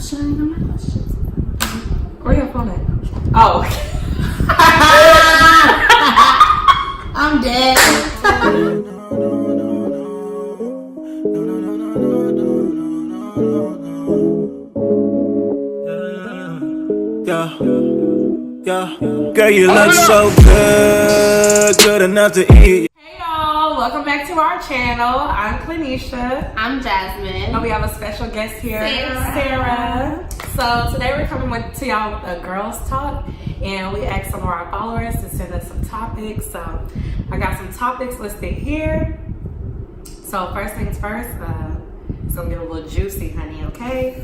shit, I ain't got my questions. Where your phone at? Oh. I'm dead. Yeah, girl, you look so good, good enough to eat. Hey y'all, welcome back to our channel. I'm Clanesha. I'm Jasmine. And we have a special guest here, Sarah. So today we're coming to y'all with a girls talk, and we asked some of our followers to send us some topics. So I got some topics listed here. So first things first, it's gonna get a little juicy, honey, okay?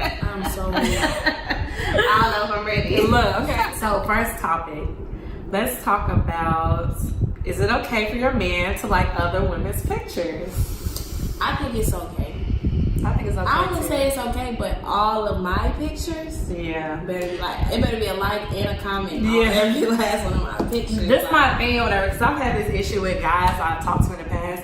I'm so ready. I don't know if I'm ready. Look, okay. So first topic, let's talk about, is it okay for your man to like other women's pictures? I think it's okay. I think it's okay. I wouldn't say it's okay, but all of my pictures, yeah, better be like, it better be a like and a comment on Yeah. every last one of my pictures. This like, my thing or whatever, because I've had this issue with guys I've talked to in the past.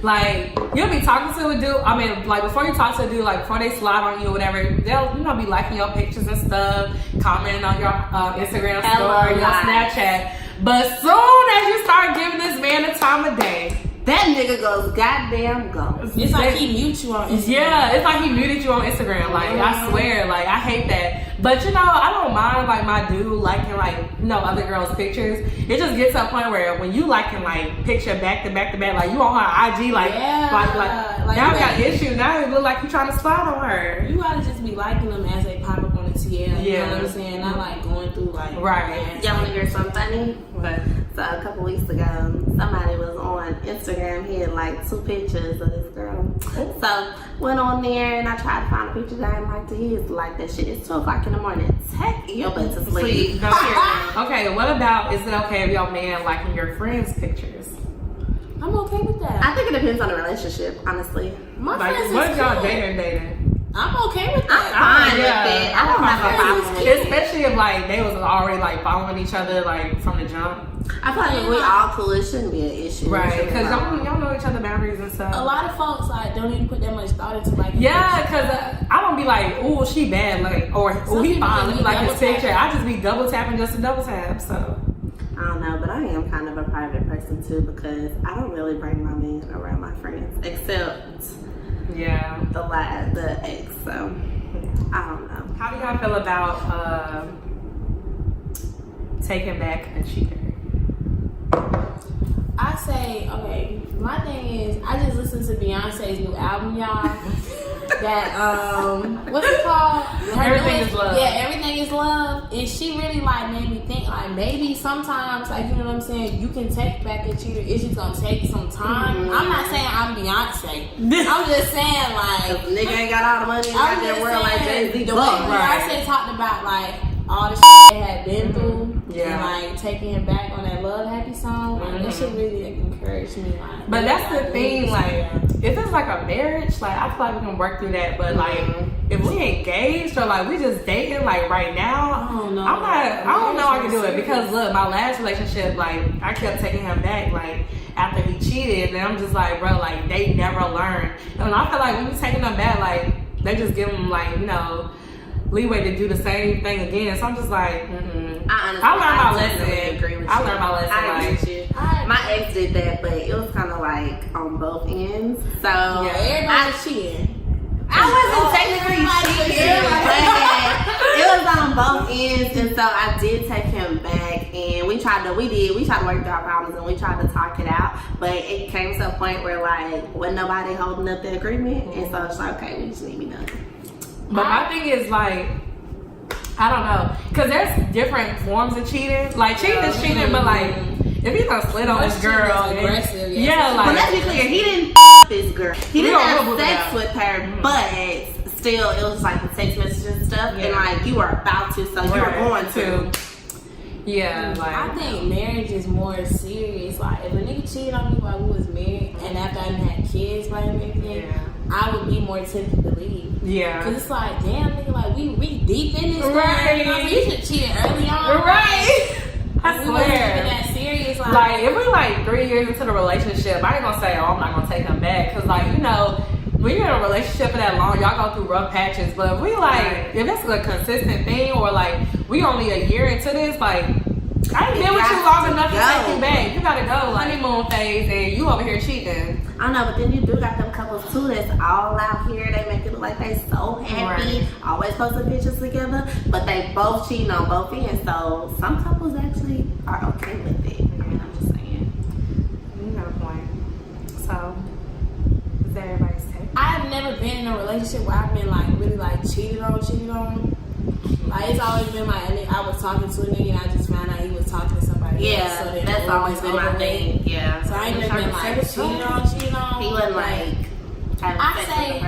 Like, you'll be talking to a dude, I mean, like, before you talk to a dude, like, before they slide on you or whatever, they'll, you know, be liking your pictures and stuff, commenting on your Instagram story, your Snapchat. But soon as you start giving this man the time of day, that nigga goes goddamn ghost. It's like he mute you on Instagram. Yeah, it's like he muted you on Instagram. Like, I swear, like, I hate that. But, you know, I don't mind, like, my dude liking, like, you know, other girls' pictures. It just gets to a point where when you liking, like, picture back to back to back, like, you on her IG, like, yeah, like now we got issue. Now it look like you trying to slide on her. You gotta just be liking them as they pop up on the TL. You know what I'm saying? Not, like, going through, like, right. Y'all wanna hear something funny? But So a couple weeks ago, somebody was on Instagram. He had like 2 pictures of this girl. So went on there and I tried to find a picture that I liked to his. Like that shit. It's 2 o'clock in the morning. Take your butt to sleep. Okay, what about, is it okay if your man liking your friends' pictures? I'm okay with that. I think it depends on the relationship, honestly. My Like, friends what is if y'all cool. dating? I'm okay with that. I'm fine with it. I don't have a problem with it. Especially if like they was already like following each other like from the jump. I feel like if we all cool, it shouldn't be an issue. Right, because y'all know each other boundaries and stuff. A lot of folks like don't even put that much thought into like. Yeah, because I don't be like, oh, she bad, like, or oh, he fine, let me like his picture. I just be double tapping just to double tap. So I don't know, but I am kind of a private person too because I don't really bring my man around my friends except yeah, the ex. So I don't know. how do y'all feel about taking back a cheater? I say, okay, my thing is, I just listened to Beyonce's new album, y'all. That, what's it called? Everything Is Love. Yeah, Everything Is Love. And she really, like, made me think, like, maybe sometimes, like, you know what I'm saying, you can take back a cheater. It's just gonna take some time. Mm-hmm. I'm not saying I'm Beyonce. I'm just saying, like, Nigga ain't got all the money in that world like Jay-Z. The way Beyonce talked about, like, all the shit they had been through. Yeah. And, like, taking him back on that Love Happy song. Like, that shit really, like, encouraged me. Like, But that's the thing, like, if it's like a marriage, like, I feel like we can work through that. But like, if we engaged or like we just dating, like right now, I don't know. I don't know I can do it because look, my last relationship, like, I kept taking him back, like after he cheated, and I'm just like, bro, like they never learn. And I feel like when we taking them back, like they just give them like, you know, leeway to do the same thing again. So I'm just like, I learned my lesson. Agree with you. I learned my lesson. I agree Like, with you. My ex did that, but it was kind of like on both ends. So Yeah, everybody was cheating. I wasn't technically cheating, but it was on both ends, and so I did take him back, and we tried to work through our problems, and we tried to talk it out, but it came to a point where like wasn't nobody holding up the agreement, and so it's like, okay, we just need to be done. But my thing is like, I don't know, because there's different forms of cheating. Like cheating is cheating, but like if you done slid on this girl, aggressive, yeah, like. But let's be clear, he didn't this girl. He didn't have sex with her, but still, it was like the text messages and stuff, and like you were about to, so you were going to. Yeah, like I think marriage is more serious. Like if a nigga cheated on me while we was married, and after I had kids by him and everything, I would be more tempted to leave. Yeah, cause it's like, damn, nigga, like we deep in this right. thing. You know, you should cheat early on, right? I we wasn't swear. even that serious. Like if we like 3 years into the relationship, I ain't gonna say, oh, I'm not gonna take him back, cause like you know, when you're in a relationship for that long, y'all go through rough patches. But if we like, if it's a consistent thing, or like we only a year into this, like I ain't been with you long enough to take you back. You gotta go honeymoon phase, and you over here cheating. I know, but then you do got them couples too that's all out here. They make it look like they so happy, always posting pictures together, but they both cheating on both ends. So some couples actually are okay with it. I'm just saying. You got a point. So, is that everybody's take? I've never been in a relationship where I've been like really like cheated on. Like it's always been like I was talking to a nigga and I just found out he was talking to somebody else. So then that's always been my thing. Yeah. So I ain't never been like cheated on. He wasn't like I say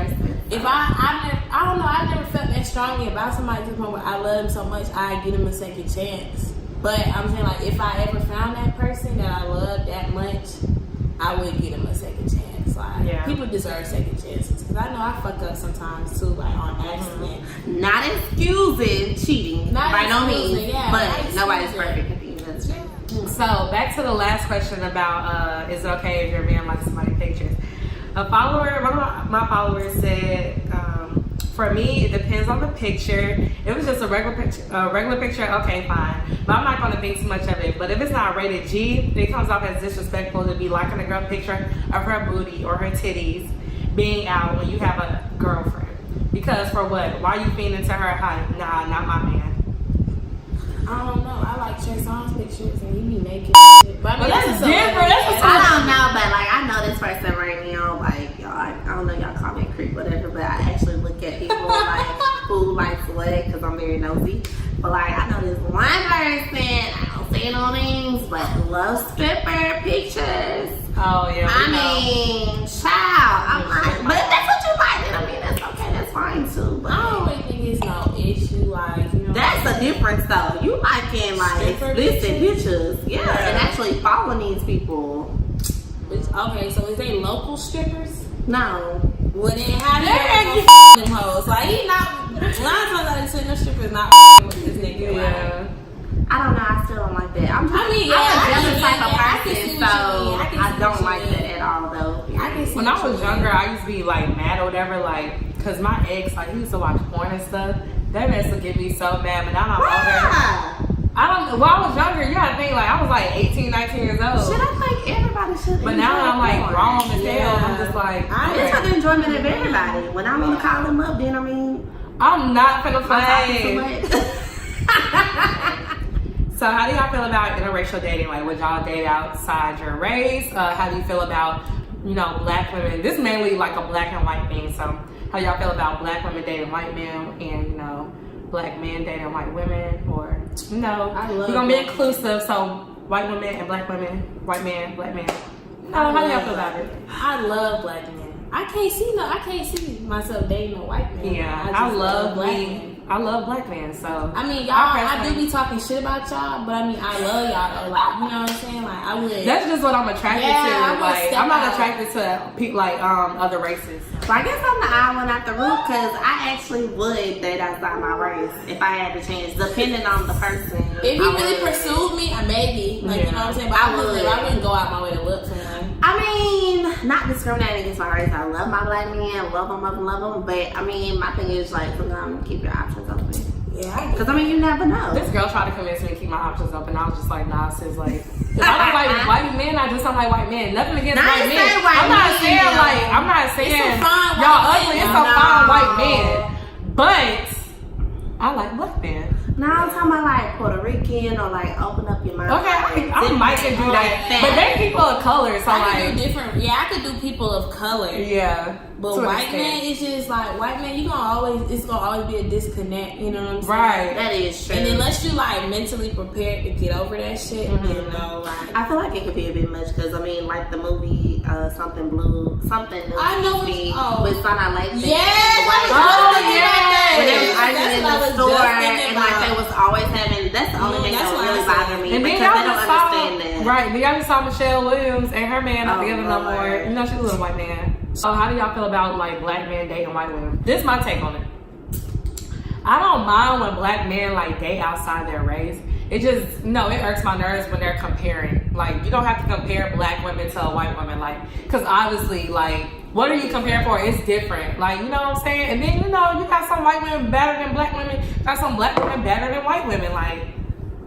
if I don't know, I've never felt that strongly about somebody to the point where I love them so much I give them a second chance. But I'm saying like if I ever found that person that I love that much, I would give them a second chance. Like people deserve second chances because I know I fuck up sometimes too, like on accident. Not excusing cheating by no means, but nobody's perfect at the end of the day. So back to the last question about is it okay if your man likes somebody's pictures? A follower, one of my followers said, for me, it depends on the picture. If it's just a regular picture, okay, fine. But I'm not going to think too much of it. But if it's not rated G, it comes off as disrespectful to be liking a girl picture of her booty or her titties being out when you have a girlfriend. Because for what? Why are you feeding to her? Nah, not my man. I don't know. I like Trey Songz pictures and he be naked. But I mean, that's different. I don't know, but like I know this person right now. Like y'all, I don't know, y'all call me a creep, whatever. But I actually look at people like who likes what because I'm very nosy. But like I know this one person. I don't say no names, but loves stripper pictures. Oh yeah. I mean, child. I'm like, but if that's what you like, then I mean that's okay. That's fine too. But I don't really think it's no issue. Like you know, that's a difference though. You liking like explicit pictures, yeah, and actually following these people. Okay, so is they local strippers? No. Well then, how do you them hoes? Like he not. Nine times out of 10, the strippers not with this nigga. Yeah. I don't know. I still don't like that. I'm a jealous type of person, so I don't like that at all though. When I was younger, I used to be like mad or whatever, like, cause my ex, like, he used to watch porn and stuff. That mess would get me so mad, but now I'm older. I don't know. When I was younger, you gotta think, like, I was like 18, 19 years old. Shit, I think everybody should. But now I'm like grown as hell. I'm just like, it's for the enjoyment of everybody. When I want to call them up, then I mean, I'm not finna play. So So how do y'all feel about interracial dating? Like, would y'all date outside your race? How do you feel about, you know, black women? This is mainly like a black and white thing. So how y'all feel about black women dating white men and, you know, black men dating white women? Or, you know, we're going to be inclusive. So white women and black women, white man, black man. How do y'all feel about it? I love black men. I can't see myself dating a white man. Yeah, I love black men. I love black men, so I mean, y'all. I do be talking shit about y'all, but I mean, I love y'all. Though. Like, you know what I'm saying? Like, I would. That's just what I'm attracted to. Like, I'm not attracted to people like other races. So I guess I'm the odd one out the group because I actually would date outside my race if I had the chance, depending on the person. If he really pursued me, maybe. Like, you know what I'm saying? But I wouldn't go out my way to look for him. I mean, not discriminating against my race. I love my black men, love them. But I mean, my thing is like, keep your options open. Yeah, because I mean, you never know. This girl tried to convince me to keep my options open. I was just like, nah, sis. Like, if I don't like white men, I just don't like white men. Nothing against white men. I'm not saying y'all ugly. It's some fine white men, but I like black men. Now I'm talking about like Puerto Rican or like open up your mind. Okay, I might do that. But they're people of color, so I could do different. Yeah, I could do people of color. Yeah. But white man, it's just like white man. It's gonna always be a disconnect. You know what I'm saying? Right. That is true. And unless you like mentally prepared to get over that shit, you know, like I feel like it could be a bit much because I mean, like the movie Something Blue, something new. I know with Sana Lake. Yeah. When they was arguing in the store and like they was always having. That's the only thing that would really bother me and because they don't understand that. Right. Then y'all just saw Michelle Williams and her man not together no more. You know, she's a little white man. So how do y'all feel about like black men dating white women? This is my take on it. I don't mind when black men like date outside their race. It irks my nerves when they're comparing. Like, you don't have to compare black women to a white woman, like, because obviously, like, what are you comparing for? It's different. Like, you know what I'm saying? And then, you know, you got some white women better than black women. Got some black women better than white women. Like,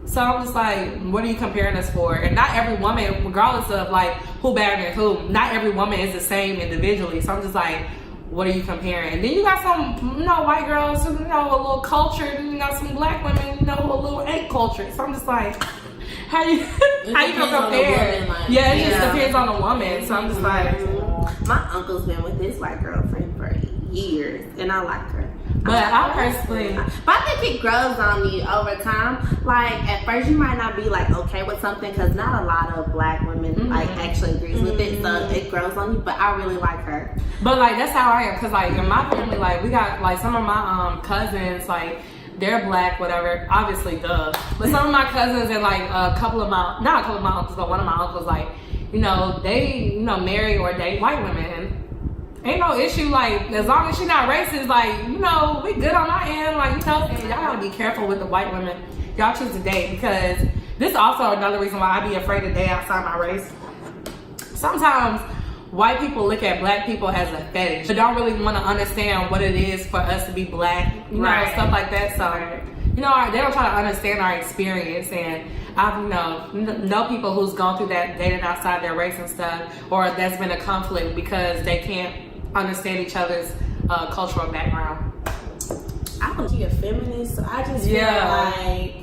so I'm just like, what are you comparing us for? And not every woman, regardless of like who better than who, not every woman is the same individually. So I'm just like, what are you comparing? And then you got some, you know, white girls who, you know, a little cultured, and you got some black women, you know, a little ain't cultured. So I'm just like, how you gonna compare? Like, yeah, it just depends on the woman. So I'm just like, my uncle's been with his white girlfriend for years, and I like her. but I personally, but I think it grows on you over time. Like at first, you might not be like okay with something because not a lot of black women like actually agrees with it, so it grows on you. But I really like her. but like that's how I am, cause like in my family, like we got like some of my cousins, like they're black, whatever. Obviously, duh. But some of my cousins and like not a couple of my uncles, but one of my uncles, like, you know, they, you know, marry or date white women. Ain't no issue, like, as long as she not racist, like, you know, we good on our end. Like, you know, y'all gotta be careful with the white women y'all choose to date, because this is also another reason why I be afraid to date outside my race. Sometimes white people look at black people as a fetish. They don't really want to understand what it is for us to be black, you know, stuff like that. So, you know, they don't try to understand our experience. And I've, you know people who's gone through that, dating outside their race and stuff, or that's been a conflict because they can't understand each other's cultural background. I don't be a feminist, so I just feel like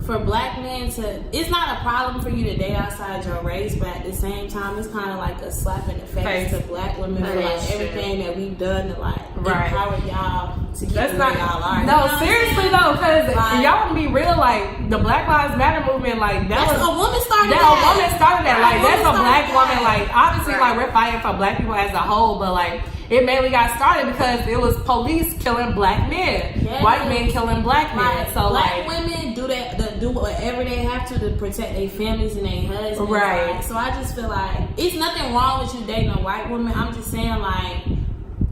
for black men to, it's not a problem for you to date outside your race, but at the same time, it's kind of like a slap in the face to black women for like everything that we've done to like empower y'all to get where y'all are. No, seriously though, because like, y'all want to be real, like the Black Lives Matter movement, like that was a woman started that. A woman started that. Like that's a black woman. Like obviously, like we're fighting for black people as a whole, but like it mainly got started because it was police killing black men, white men killing black men. So black like women do whatever they have to protect their families and their husbands. Right. Like, so I just feel like it's nothing wrong with you dating a white woman. I'm just saying like,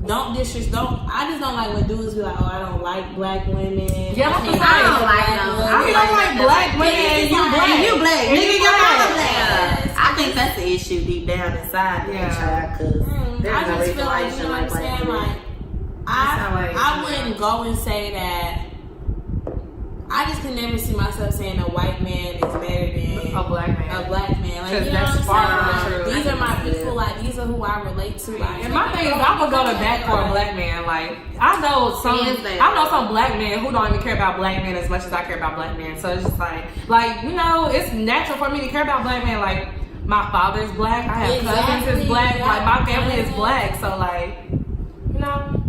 I just don't like when dudes be like, oh, I don't like black women. Yeah, I don't like them. I don't like black women. You black. You black. Nigga, your mama black. I think that's the issue deep down inside. Because I just feel like, you know what I'm saying? Like, I wouldn't go and say that. I just can never see myself saying a white man is better than a black man. Like, you know what I'm saying? These are my people. Like, these are who I relate to. Like, and my thing is, I would go to bat for a black man. Like, I know some black men who don't even care about black men as much as I care about black men. So it's just like, you know, it's natural for me to care about black men. Like, my father's black. I have cousins that's black. Like, my family is black. So, like, you know.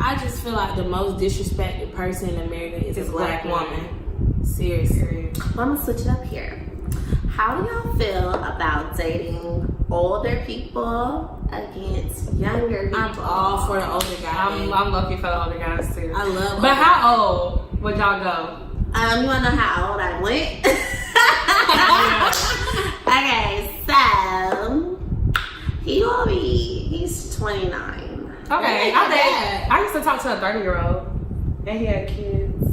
I just feel like the most disrespected person in America is a black woman. Seriously. I'm gonna switch it up here. How do y'all feel about dating older people against younger people? I'm all for the older guys. I'm lucky for the older guys too. I love. But how old would y'all go? You wanna know how old I went? Okay, so he's 29. Okay, I used to talk to a 30-year-old, and he had kids.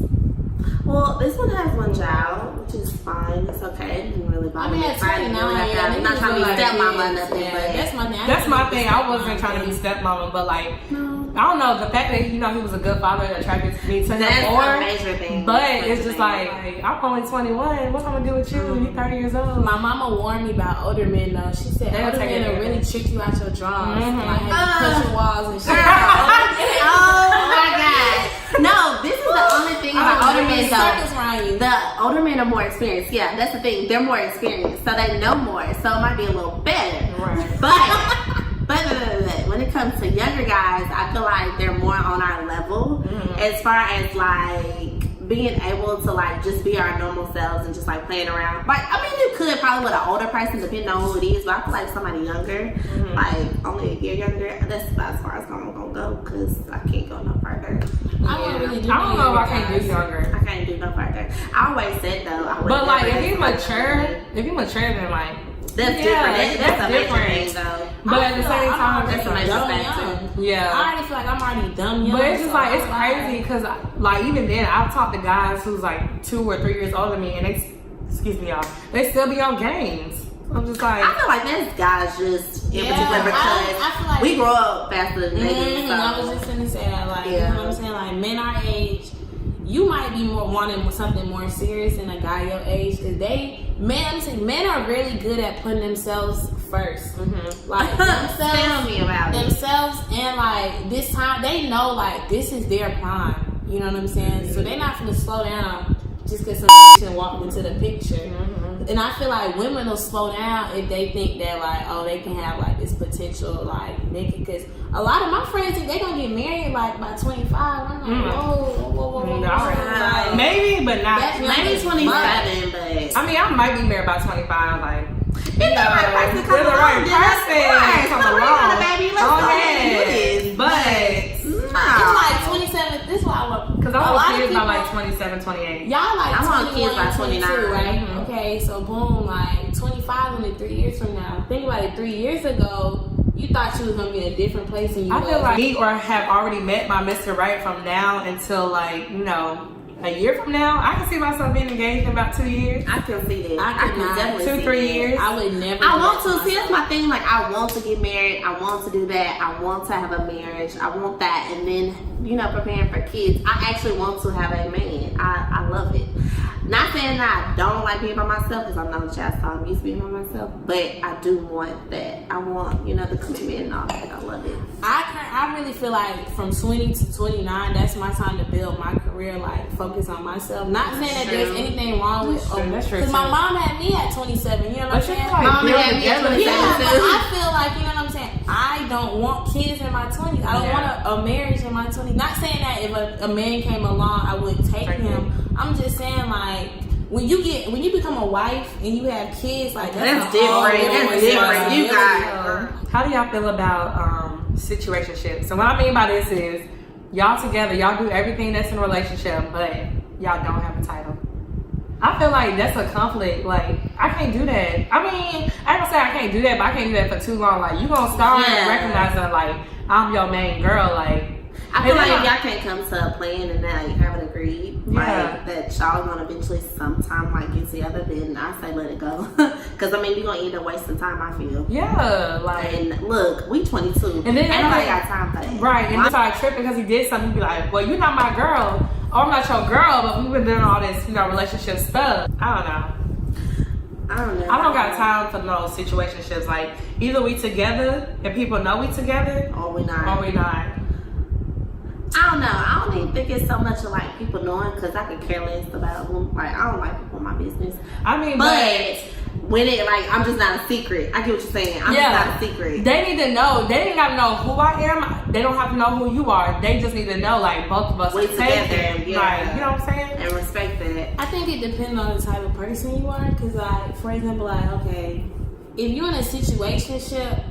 Well, this one has one child, which is fine. It's okay. It didn't really bother me. I'm not trying to be stepmama or nothing, but that's my thing. I wasn't trying to be stepmama, but like, I don't know, the fact that he was a good father attracted me to him more. That's a major thing. But it's just like I'm only 21. What I'm gonna do with you? You're 30 years old. My mama warned me about older men though. She said older men will really trick you out your drawers. Like punch your walls and shit. Oh my god. No, this is the only thing about older men though. The older men are more experienced. Yeah, that's the thing. They're more experienced, so they know more. So it might be a little better. Right. But when it comes to younger guys, I feel like they're more on our level as far as like being able to like just be our normal selves and just like playing around. Like, I mean, you could probably with an older person depending on who it is, but I feel like somebody younger, like only a year younger, that's about as far as I'm gonna go because I can't go no further. I don't know if I can't do younger. I can't do no further. I always said though, but like if you mature, then like that's different. That's a different. Major thing though. But at the same time, that's a major thing too. Yeah. I already feel like I'm already dumb young. But it's just like, it's crazy because like even then I've talked to guys who's like 2 or 3 years older than me and they, excuse me y'all, they still be on games. I'm just like, I feel like that's guys just in Yeah, particular because I feel like we grow up faster than niggas. So. I was just gonna say that, like, you know what I'm saying? Like, men our age, you might be more wanting something more serious than a guy your age, because men are really good at putting themselves first. Like, Tell me about it. themselves, and like this time they know like this is their prime. You know what I'm saying? So they're not gonna slow down just because some shit walked into the picture. And I feel like women will slow down if they think that like, oh, they can have like this potential like nigga. Because a lot of my friends think they gonna get married like by 25. I'm like, whoa. Like, maybe, but not. Maybe 27, but I mean, I might be married by 25. Like, if the right person if the right person come along, baby, let's go ahead and do this. But it's like 27. This is why I want. because I want kids by like 27, 28. Y'all like I want 21, kids by 29, 22, right? Okay, so boom, like 25 only 3 years from now. Think about it. 3 years ago, you thought you was gonna be in a different place than you I was. feel like me or have already met my Mr. Right from now until like, you know, a year from now. I can see myself being engaged in about 2 years. I can see that. I can cannot. definitely 2-3 see years. I would never. I do want that to. See, that's myself. my thing. Like, I want to get married. I want to do that. I want to have a marriage. I want that. And then, you know, preparing for kids. I actually want to have a man. I love it. Not saying that I don't like being by myself, because I'm not a child, so I'm used to being by myself. But I do want that. I want, you know, the commitment and all that. I love it. I really feel like from 20 to 29, that's my time to build my career, like focus on myself. Not saying that there's anything wrong with, That's true, because my too. mom had me at 27. You know what I'm But you're saying? like, Mom build had me at together. 27. Yeah, but I feel like, you know what I'm saying, I don't want kids in my 20s. I don't want a marriage in my 20s. Not saying that if a man came along, I wouldn't take him. I'm just saying, like, when you become a wife and you have kids, like That's different. That's different. You got. How do y'all feel about situationships? So what I mean by this is y'all together, y'all do everything that's in a relationship, but y'all don't have a title. I feel like that's a conflict. Like, I can't do that. I mean, I don't say I can't do that, but I can't do that for too long. Like, you gonna start recognizing like I'm your main girl. Like, I feel like if y'all can't come to a plan and that you haven't agreed, like that y'all gonna eventually sometime like get together, then I say let it go. Cause I mean, you're gonna end up wasting time. I feel. yeah, like. And look, we 22, And then ain't nobody got time for that. Right, and then start tripping because he did something. You be like, well, you're not my girl, or I'm not your girl, but we've been doing all this, you know, relationship stuff. I don't know. I don't know. I don't got time for those situationships. Like, either we together and people know we together, Or we not. or we not. I don't know. I don't even think it's so much of like people knowing, because I could care less about them. Like, I don't like people in my business. I mean, But when it like, I'm just not a secret. I get what you're saying. I'm just not a secret. They need to know. They ain't gotta know who I am. They don't have to know who you are. They just need to know, like, both of us We are together, taken. yeah. Like, you know what I'm saying? And respect that. I think it depends on the type of person you are. Cause like, for example, like, okay, if you're in a situationship,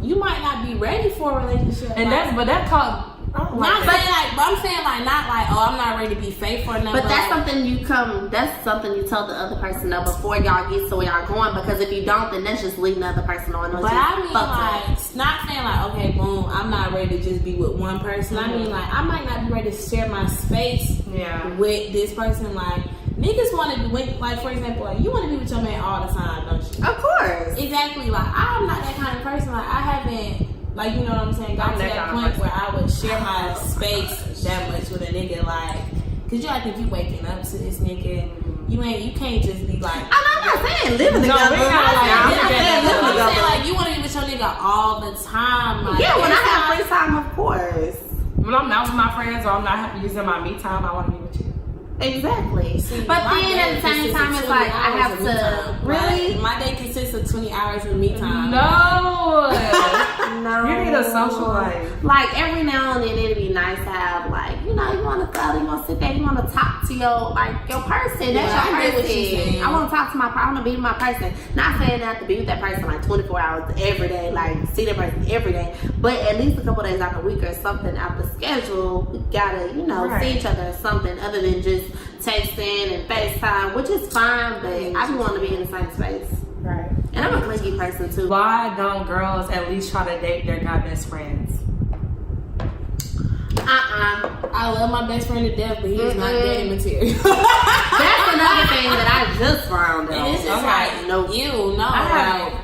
you might not be ready for a relationship. And like, that's called. I don't like not that. saying like, but I'm saying like, not like, oh, I'm not ready to be faithful or nothing. But that's like, something you tell the other person though before y'all get to where y'all going, because if you don't, then that's just leading the other person on. But I mean, like, not saying like, okay, boom, I'm not ready to just be with one person. I mean, like, I might not be ready to share my space with this person. Like, niggas want to be with, like, for example, like, you want to be with your man all the time, don't you? Of course. Exactly. Like, I'm not that kind of person. Like, I haven't, like, you know what I'm saying, got to that point where I would share my space that much with a nigga, like, cause you like, if you waking up to this nigga, you can't just be like, I'm not saying living together. I'm saying like, you want to be with your nigga all the time. Like, yeah, when I have free time, of course. When I'm not with my friends or I'm not using my me time, I want to be with you. Exactly. See, but my then day at the same consists time, of it's 20 like I hours have of me to time. really. Like, my day consists of 20 hours of me time. No. No. You need a social life. Like every now and then it'd be nice to have, like, you know, you want to go, you want to sit there, you want to talk to your person. That's I your get what you're person. saying. I want to talk to I want to be with my person. Not saying that to be with that person like 24 hours every day, like see that person every day, but at least a couple days out the week or something out the schedule. We gotta, you know, see each other or something other than just texting and FaceTime, which is fine, but I just want to be in the same space. Right. And I'm a clingy person too. Why don't girls at least try to date their guy best friends? I love my best friend to death, but he is not dating material. That's another thing that I just found out. And it's just like, no.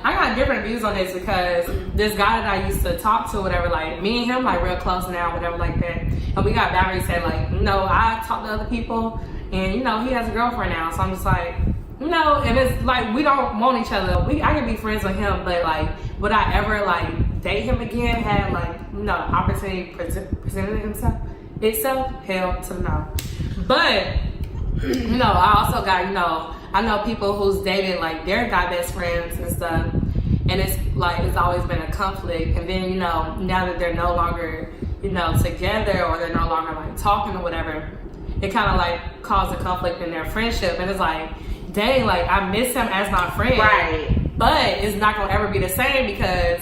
I got different views on this because this guy that I used to talk to, whatever, like me and him, like real close now, whatever, like that. And we got boundaries said, like, you know, I talk to other people, and you know, he has a girlfriend now, so I'm just like, you know, and it's like we don't want each other. I can be friends with him, but like, would I ever like date him again? Had like, you know, opportunity presented itself? Hell to no. But you know, I also got, you know, I know people who's dated like their guy best friends and stuff, and it's like it's always been a conflict. And then, you know, now that they're no longer, you know, together, or they're no longer like talking or whatever, it kind of like caused a conflict in their friendship. And it's like, dang, like I miss him as my friend, right? But it's not gonna ever be the same because,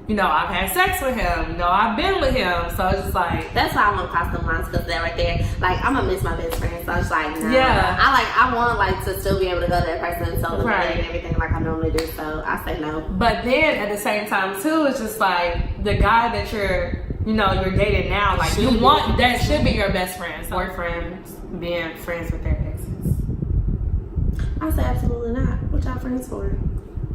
you know, I've had sex with him, you know, I've been with him, so it's just like, that's why I want to cross the lines, because that right there, like, I'm gonna miss my best friend, so it's like, nah. Yeah. I want like to still be able to go to that person and tell them Right. and everything like I normally do, so I say no. But then at the same time too, it's just like the guy that you're dating now, like you want, that should be your best friend. So boyfriends being friends with their exes. I say absolutely not. What y'all friends for?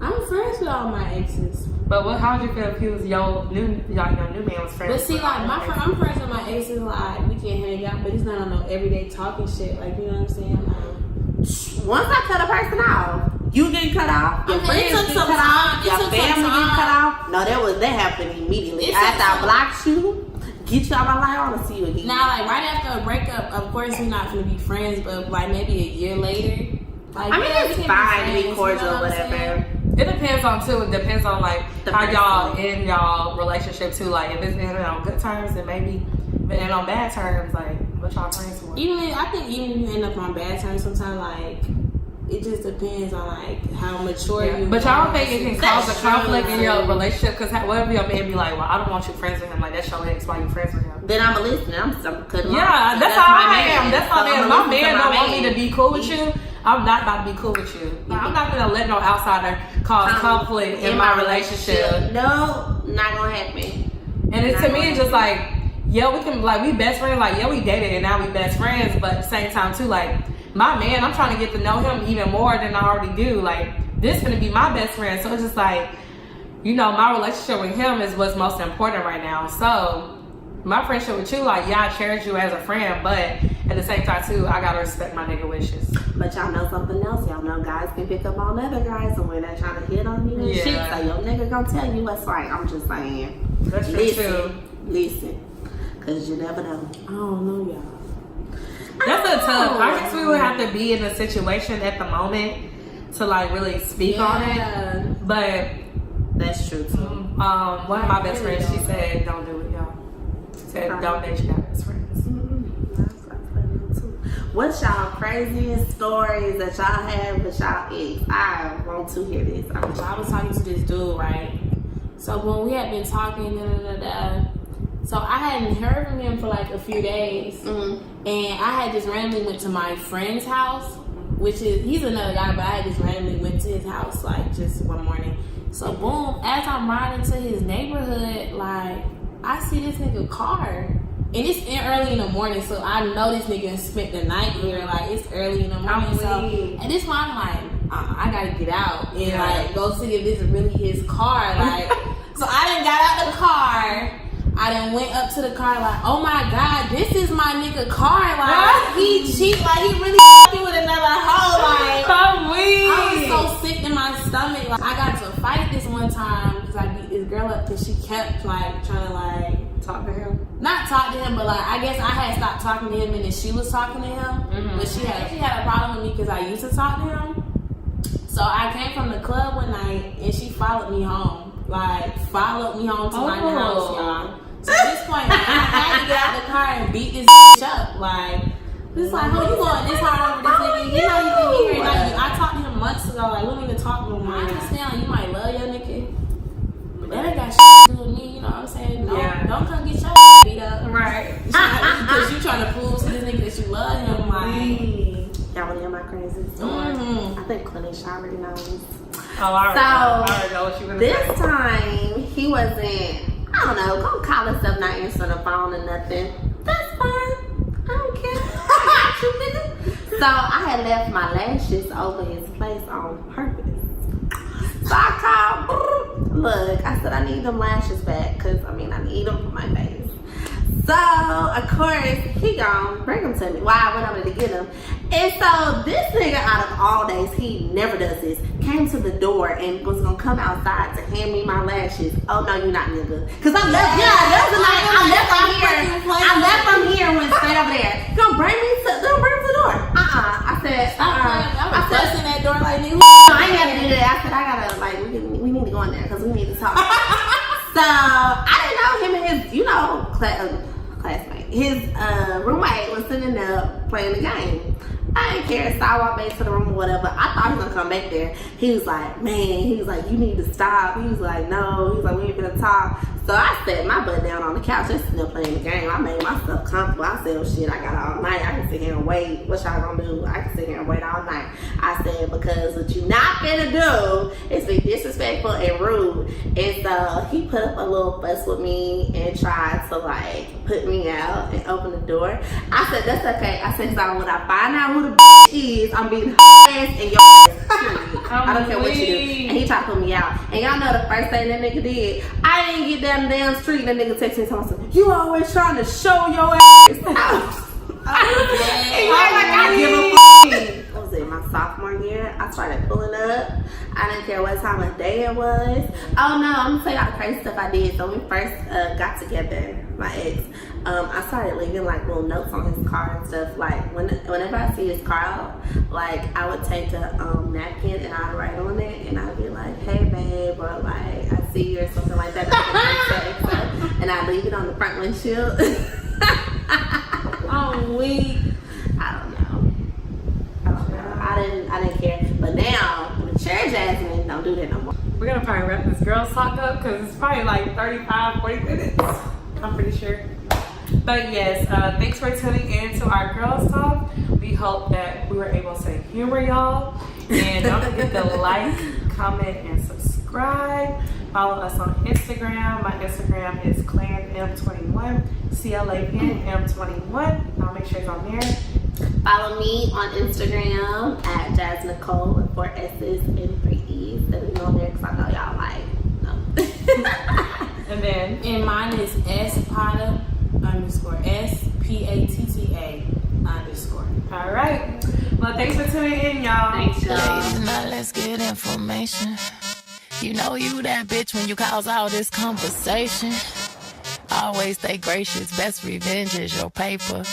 I'm friends with all my exes. But how would you feel if he was your new man was friends? But see, with like all your I'm friends with my exes. Like we can hang out, but it's not on no everyday talking shit. Like, you know what I'm saying? Like, once I cut a person off, you get cut off. Your friends get cut off. Your family get cut off. No, that happened immediately. After I blocked you, get you out of my life, I want to see you again. Now, like right after a breakup, of course we're not gonna be friends, but like maybe a year later. Like, I mean, yeah, it's we can fine to be be friends, cordial you know or what I'm whatever. saying? It depends on too. It depends on like The how y'all person. in y'all relationship too. Like if it's ending on good terms, then maybe. But then on bad terms, like what y'all friends for? I think even if you end up on bad terms, sometimes like it just depends on like how mature you. But y'all don't think it can cause a That's conflict true. in your relationship? Because whatever your man be like, well, I don't want you friends with him. Like that's your ex. Why you friends with him? Then I'm listening. I'm cutting off. Yeah, that's how I am. That's my man. My man don't want me to be cool with you. I'm not about to be cool with you. I'm not gonna let no outsider cause conflict in my relationship. No, not gonna happen. And it's, to me, it's just like, yeah, we can, like, we best friends. Like, yeah, we dated and now we best friends. But at the same time, too, like, my man, I'm trying to get to know him even more than I already do. Like, this gonna be my best friend. So it's just like, you know, my relationship with him is what's most important right now. So my friendship with you, like, yeah, I cherish you as a friend, but at the same time, too, I gotta respect my nigga wishes. But y'all know something else. Y'all know guys can pick up on other guys and when they're trying to hit on you and shit. So your nigga gonna tell you what's right. I'm just saying. That's true, too. Listen. Because you never know. I don't know, y'all. That's a tough. I guess we would have to be in a situation at the moment to like really speak on it. But that's true too. One of my best friends, she said, "Don't do it, y'all." She said, "Don't date your best friends." What's y'all craziest stories that y'all have with y'all ex? I want to hear this. I was talking to this dude, right? So when we had been talking, so I hadn't heard from him for like a few days, and I had just randomly went to my friend's house, which is, he's another guy, but I had just randomly went to his house like just one morning. So boom, as I'm riding to his neighborhood, like I see this nigga car. And it's early in the morning, so I know this nigga spent the night here. Like, it's early in the morning. So at this point, I'm like, I gotta get out and like go see if this is really his car. Like, so I done got out the car. I done went up to the car like, oh my god, this is my nigga car. Like, he cheat, like he really fucking with another hoe. Like, I was so sick in my stomach. Like, I got to fight this one time because I beat this girl up because she kept like trying to like talk to him. Not talk to him, but like I guess I had stopped talking to him and then she was talking to him. But she had a problem with me because I used to talk to him. So I came from the club one night and she followed me home. Like followed me home to my house, y'all. So at this point, like, I had to get out the car and beat this bitch up. Like, it's like, oh, you going this hard over this nigga? You know you can hear it. Like, I talked to him months ago. Like, we don't even talk no more. I understand you might love your nigga, but that ain't got shit to do with me. You know what I'm saying? Don't come get your beat up. Right. Because you trying to prove to this nigga that you love him. Like, y'all want to hear my crazy story? I think Clanesha already knows. Oh, I already know what you were gonna say. This time, he wasn't, I don't know, gonna call himself not answering the phone or nothing. So I had left my lashes over his place on purpose. So I called, look, I said I need them lashes back because I need them for my face. So of course he gone bring them to me. Why I went over to get them. And so this nigga, out of all days, he never does this, came to the door and was gonna come outside to hand me my lashes. Oh no, you not, nigga. Cause I left, I left from here and went straight over there. Gonna bring me to the door. I said, I was busting that door like nigga. no, I ain't gotta do that. I said I gotta we need to go in there because we need to talk. So I didn't know him and his, classmate, his roommate was sitting there playing the game. I didn't care. So I walked back to the room or whatever. I thought he was gonna come back there. He was like, you need to stop. He was like, no. He was like, we ain't gonna talk. So I sat my butt down on the couch, just sitting there playing the game. I made myself comfortable. I said, oh shit, I got all night. I can sit here and wait. What y'all gonna do? I can sit here and wait all night. I said, because what you not finna do is be disrespectful and rude. And so he put up a little fuss with me and tried to put me out and open the door. I said, that's okay. I said, so when I find out who the is, I'm beating her ass and your ass. I don't care what you do. And he tried to put me out. And y'all know the first thing that nigga did, I didn't get down the damn street. That nigga texted me something. You always trying to show your ass out. I give a fuck. What was it, my sophomore year? I started pulling up. I didn't care what time of day it was. Oh no, I'm gonna tell y'all the crazy stuff I did. So when we first got together, my ex, I started leaving little notes on his car and stuff. Whenever I see his car out, I would take a napkin and I'd write on it and I'd be like, hey babe, or I see you or something like that. And I'd leave it on the front windshield. Oh, weak. I don't know. I didn't care. But now, mature Jasmine don't do that no more. We're gonna probably wrap this girls talk up because it's probably 35, 40 minutes. I'm pretty sure. But yes, thanks for tuning in to our girls talk. We hope that we were able to humor y'all. And don't forget to like, comment, and subscribe. Follow us on Instagram. My Instagram is ClanM21, CLANM21. I'll make sure it's on there. Follow me on Instagram at Jazz Nicole with 4 S's and 3 E's. That'll be on there because I know y'all no. And mine is SPATA _SPATTA_. All right. Well, thanks for tuning in, y'all. Thanks, y'all. Now let's get information. You know you that bitch when you cause all this conversation. Always stay gracious. Best revenge is your paper.